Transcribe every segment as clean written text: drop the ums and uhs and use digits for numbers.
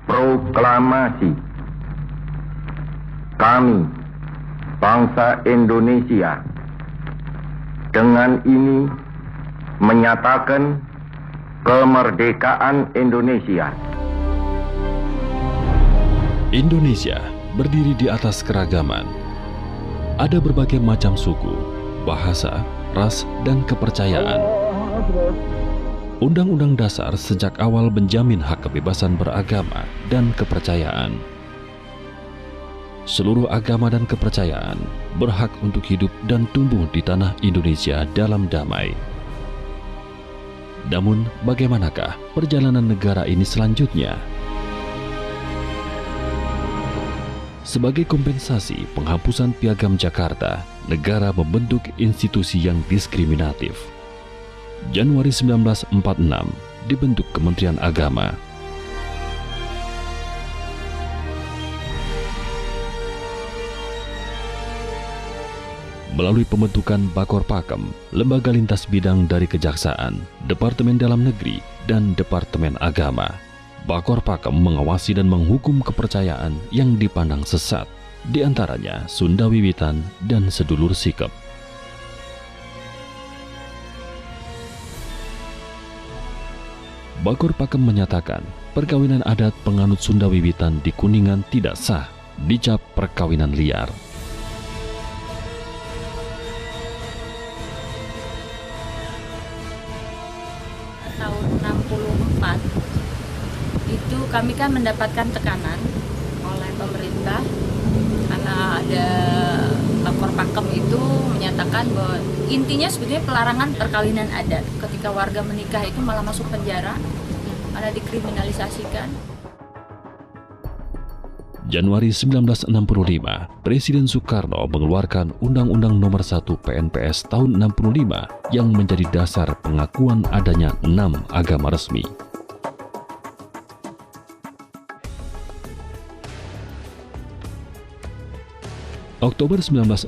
Proklamasi. Kami, bangsa Indonesia, dengan ini menyatakan kemerdekaan Indonesia. Indonesia berdiri di atas keragaman. Ada berbagai macam suku, bahasa, ras, dan kepercayaan. Undang-Undang Dasar sejak awal menjamin hak kebebasan beragama dan kepercayaan. Seluruh agama dan kepercayaan berhak untuk hidup dan tumbuh di tanah Indonesia dalam damai. Namun, bagaimanakah perjalanan negara ini selanjutnya? Sebagai kompensasi penghapusan Piagam Jakarta, negara membentuk institusi yang diskriminatif. Januari 1946 dibentuk Kementerian Agama. Melalui pembentukan Bakor Pakem, lembaga lintas bidang dari Kejaksaan, Departemen Dalam Negeri, dan Departemen Agama, Bakor Pakem mengawasi dan menghukum kepercayaan yang dipandang sesat, di antaranya Sunda Wiwitan dan sedulur Sikep. Bakor Pakem menyatakan perkawinan adat penganut Sunda Wiwitan di Kuningan tidak sah, dicap perkawinan liar. Tahun 64 itu kami kan mendapatkan tekanan oleh pemerintah karena ada Bakor Pakem itu menyatakan bahwa intinya sebetulnya pelarangan perkawinan adat. Ketika warga menikah itu malah masuk penjara, malah dikriminalisasikan. Januari 1965, Presiden Soekarno mengeluarkan Undang-Undang Nomor 1 PNPS tahun 65 yang menjadi dasar pengakuan adanya 6 agama resmi. Oktober 1965,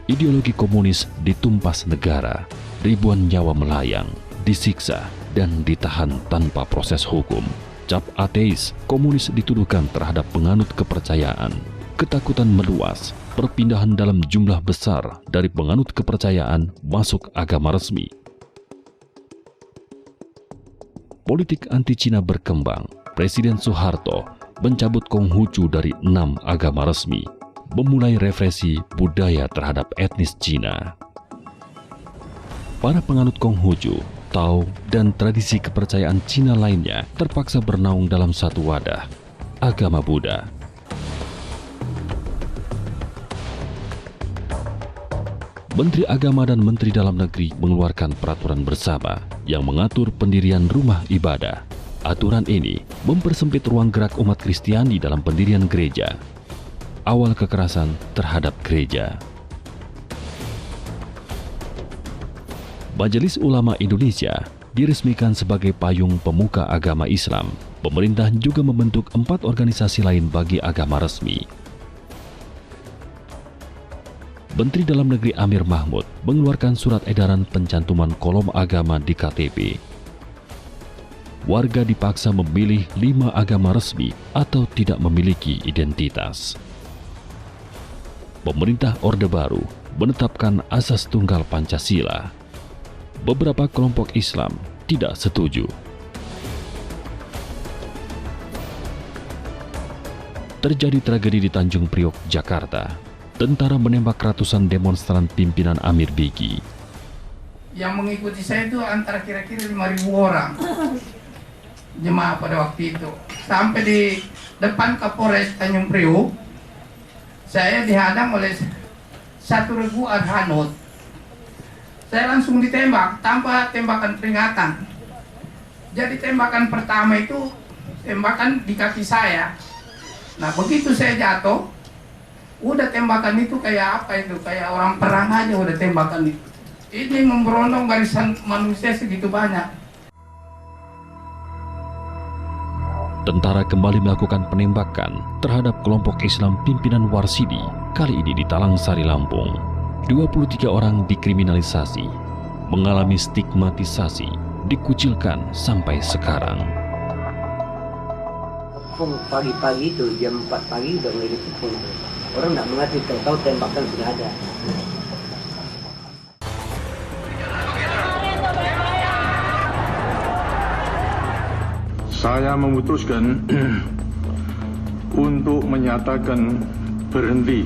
ideologi komunis ditumpas negara. Ribuan nyawa melayang, disiksa, dan ditahan tanpa proses hukum. Cap ateis, komunis dituduhkan terhadap penganut kepercayaan. Ketakutan meluas, perpindahan dalam jumlah besar dari penganut kepercayaan masuk agama resmi. Politik anti-Cina berkembang. Presiden Soeharto mencabut Konghucu dari 6 agama resmi, memulai represi budaya terhadap etnis Cina. Para penganut Konghucu, Tao, dan tradisi kepercayaan Cina lainnya terpaksa bernaung dalam satu wadah, agama Buddha. Menteri Agama dan Menteri Dalam Negeri mengeluarkan peraturan bersama yang mengatur pendirian rumah ibadah. Aturan ini mempersempit ruang gerak umat Kristiani dalam pendirian gereja. Awal kekerasan terhadap gereja. Majelis Ulama Indonesia diresmikan sebagai payung pemuka agama Islam. Pemerintah juga membentuk 4 organisasi lain bagi agama resmi. Menteri Dalam Negeri Amir Mahmud mengeluarkan surat edaran pencantuman kolom agama di KTP. Warga dipaksa memilih 5 agama resmi atau tidak memiliki identitas. Pemerintah Orde Baru menetapkan asas tunggal Pancasila. Beberapa kelompok Islam tidak setuju. Terjadi tragedi di Tanjung Priok, Jakarta. Tentara menembak ratusan demonstran pimpinan Amir Bigi. Yang mengikuti saya itu antara kira-kira 5.000 orang jemaah pada waktu itu. Sampai di depan Kapolres Tanjung Priok, saya dihadang oleh 1.000 Arhanut. Saya langsung ditembak tanpa tembakan peringatan. Jadi tembakan pertama itu tembakan di kaki saya. Nah begitu saya jatuh, udah tembakan itu kayak apa itu? Kayak orang perang aja udah tembakan itu. Ini memberondong barisan manusia segitu banyak. Tentara kembali melakukan penembakan terhadap kelompok Islam pimpinan Warsidi, kali ini di Talang Sari, Lampung. 23 orang dikriminalisasi, mengalami stigmatisasi, dikucilkan sampai sekarang. Pagi-pagi itu jam 4 pagi udah mulai dikepung. Orang nggak mengerti, tahu tembakan sudah ada. Saya memutuskan untuk menyatakan berhenti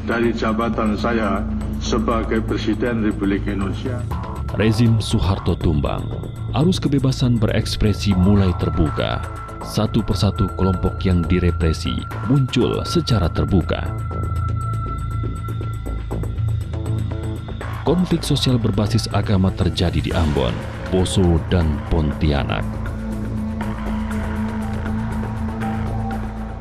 dari jabatan saya sebagai Presiden Republik Indonesia. Rezim Soeharto tumbang, arus kebebasan berekspresi mulai terbuka. Satu persatu kelompok yang direpresi muncul secara terbuka. Konflik sosial berbasis agama terjadi di Ambon, Poso, dan Pontianak.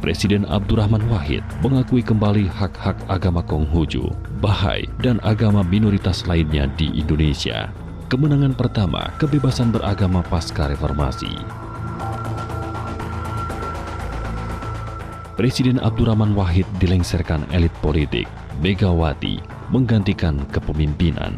Presiden Abdurrahman Wahid mengakui kembali hak-hak agama Konghucu, Bahai, dan agama minoritas lainnya di Indonesia. Kemenangan pertama kebebasan beragama pasca reformasi. Presiden Abdurrahman Wahid dilengsarkan elit politik, Megawati menggantikan kepemimpinan.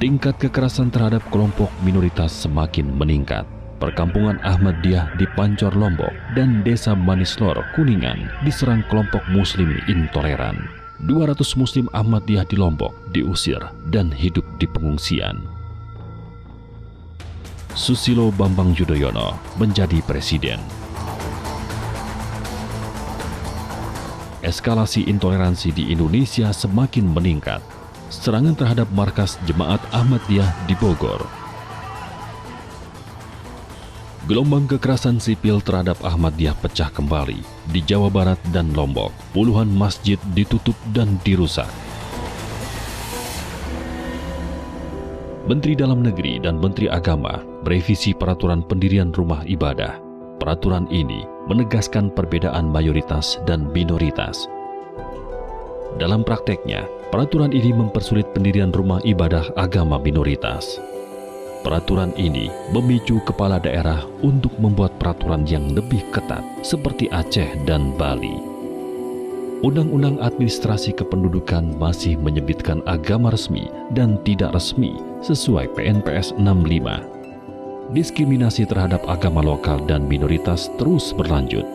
Tingkat kekerasan terhadap kelompok minoritas semakin meningkat. Perkampungan Ahmadiyah di Pancor, Lombok, dan Desa Manislor, Kuningan diserang kelompok Muslim intoleran. 200 Muslim Ahmadiyah di Lombok diusir dan hidup di pengungsian. Susilo Bambang Yudhoyono menjadi presiden. Eskalasi intoleransi di Indonesia semakin meningkat. Serangan terhadap markas Jemaat Ahmadiyah di Bogor. Gelombang kekerasan sipil terhadap Ahmadiyah pecah kembali. Di Jawa Barat dan Lombok, puluhan masjid ditutup dan dirusak. Menteri Dalam Negeri dan Menteri Agama merevisi peraturan pendirian rumah ibadah. Peraturan ini menegaskan perbedaan mayoritas dan minoritas. Dalam prakteknya, peraturan ini mempersulit pendirian rumah ibadah agama minoritas. Peraturan ini memicu kepala daerah untuk membuat peraturan yang lebih ketat seperti Aceh dan Bali. Undang-Undang Administrasi Kependudukan masih menyebutkan agama resmi dan tidak resmi sesuai PNPS 65. Diskriminasi terhadap agama lokal dan minoritas terus berlanjut.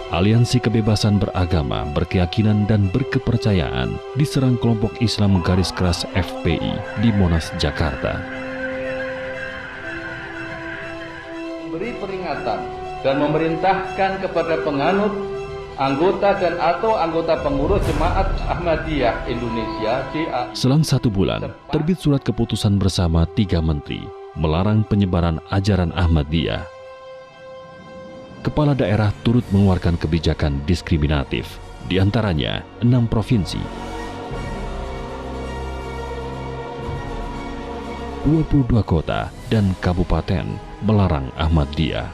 Aliansi Kebebasan Beragama, Berkeyakinan, dan Berkepercayaan diserang kelompok Islam garis keras FPI di Monas, Jakarta. Memberi peringatan dan memerintahkan kepada penganut, anggota dan atau anggota pengurus Jemaat Ahmadiyah Indonesia (JA). Selang 1 bulan, terbit surat keputusan bersama 3 menteri melarang penyebaran ajaran Ahmadiyah. Kepala daerah turut mengeluarkan kebijakan diskriminatif, di antaranya 6 provinsi. 22 kota dan kabupaten melarang Ahmadiyah.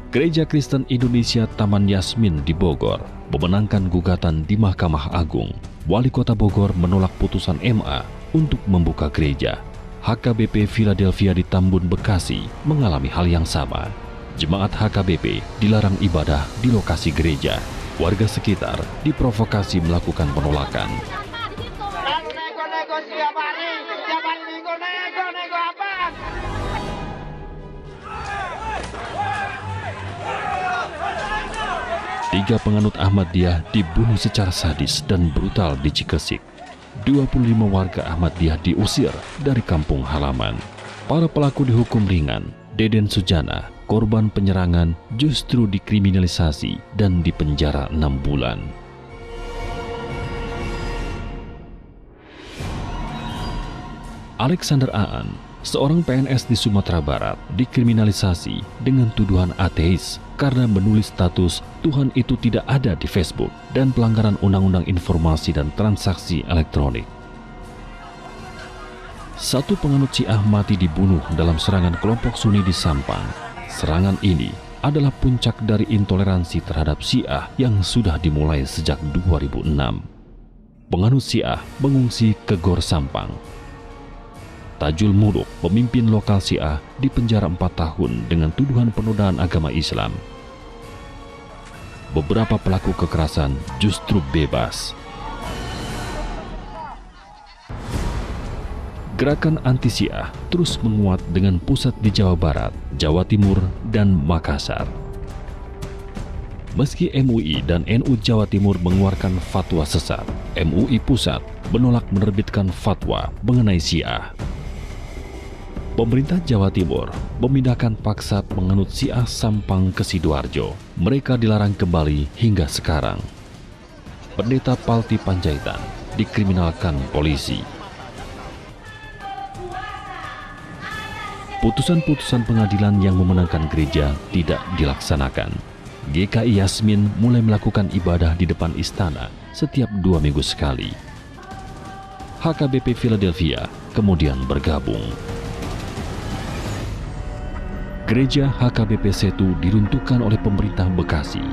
Gereja Kristen Indonesia Taman Yasmin di Bogor memenangkan gugatan di Mahkamah Agung. Wali Kota Bogor menolak putusan MA untuk membuka gereja. HKBP Philadelphia di Tambun, Bekasi mengalami hal yang sama. Jemaat HKBP dilarang ibadah di lokasi gereja. Warga sekitar diprovokasi melakukan penolakan. Tiga penganut Ahmadiyah dibunuh secara sadis dan brutal di Cikesik. 25 warga Ahmadiyah diusir dari kampung halaman. Para pelaku dihukum ringan. Deden Sujana, korban penyerangan, justru dikriminalisasi dan dipenjara 6 bulan. Alexander Aan, seorang PNS di Sumatera Barat, dikriminalisasi dengan tuduhan ateis karena menulis status Tuhan itu tidak ada di Facebook dan pelanggaran Undang-Undang Informasi dan Transaksi Elektronik. Satu penganut Syiah mati dibunuh dalam serangan kelompok Sunni di Sampang. Serangan ini adalah puncak dari intoleransi terhadap Syiah yang sudah dimulai sejak 2006. Penganut Syiah mengungsi ke Gor Sampang. Tajul Muluk, pemimpin lokal Syiah, dipenjara 4 tahun dengan tuduhan penodaan agama Islam. beberapa pelaku kekerasan justru bebas. Gerakan anti-Syiah terus menguat dengan pusat di Jawa Barat, Jawa Timur, dan Makassar. Meski MUI dan NU Jawa Timur mengeluarkan fatwa sesat, MUI Pusat menolak menerbitkan fatwa mengenai Syiah. Pemerintah Jawa Timur memindahkan paksa penganut Syiah Sampang ke Sidoarjo. Mereka dilarang kembali hingga sekarang. Pendeta Palti Panjaitan dikriminalkan polisi. Putusan-putusan pengadilan yang memenangkan gereja tidak dilaksanakan. GKI Yasmin mulai melakukan ibadah di depan istana setiap 2 minggu sekali. HKBP Philadelphia kemudian bergabung. Gereja HKBP Setu diruntuhkan oleh pemerintah Bekasi.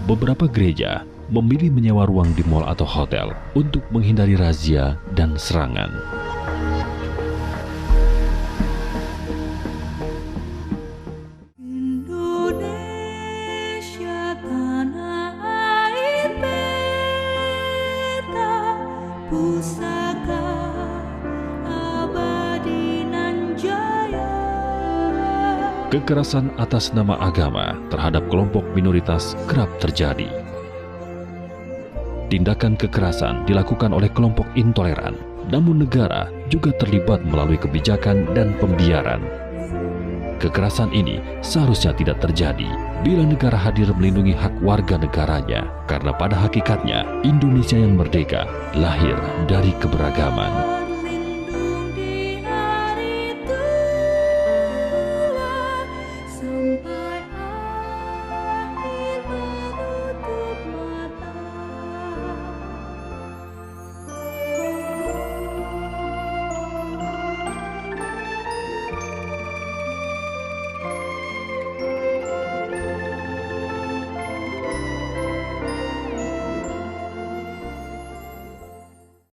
Beberapa gereja memilih menyewa ruang di mal atau hotel untuk menghindari razia dan serangan. Indonesia tanah air beta, pusaka abadi nan jaya. Kekerasan atas nama agama terhadap kelompok minoritas kerap terjadi. Tindakan kekerasan dilakukan oleh kelompok intoleran, namun negara juga terlibat melalui kebijakan dan pembiaran. Kekerasan ini seharusnya tidak terjadi bila negara hadir melindungi hak warga negaranya, karena pada hakikatnya Indonesia yang merdeka lahir dari keberagaman.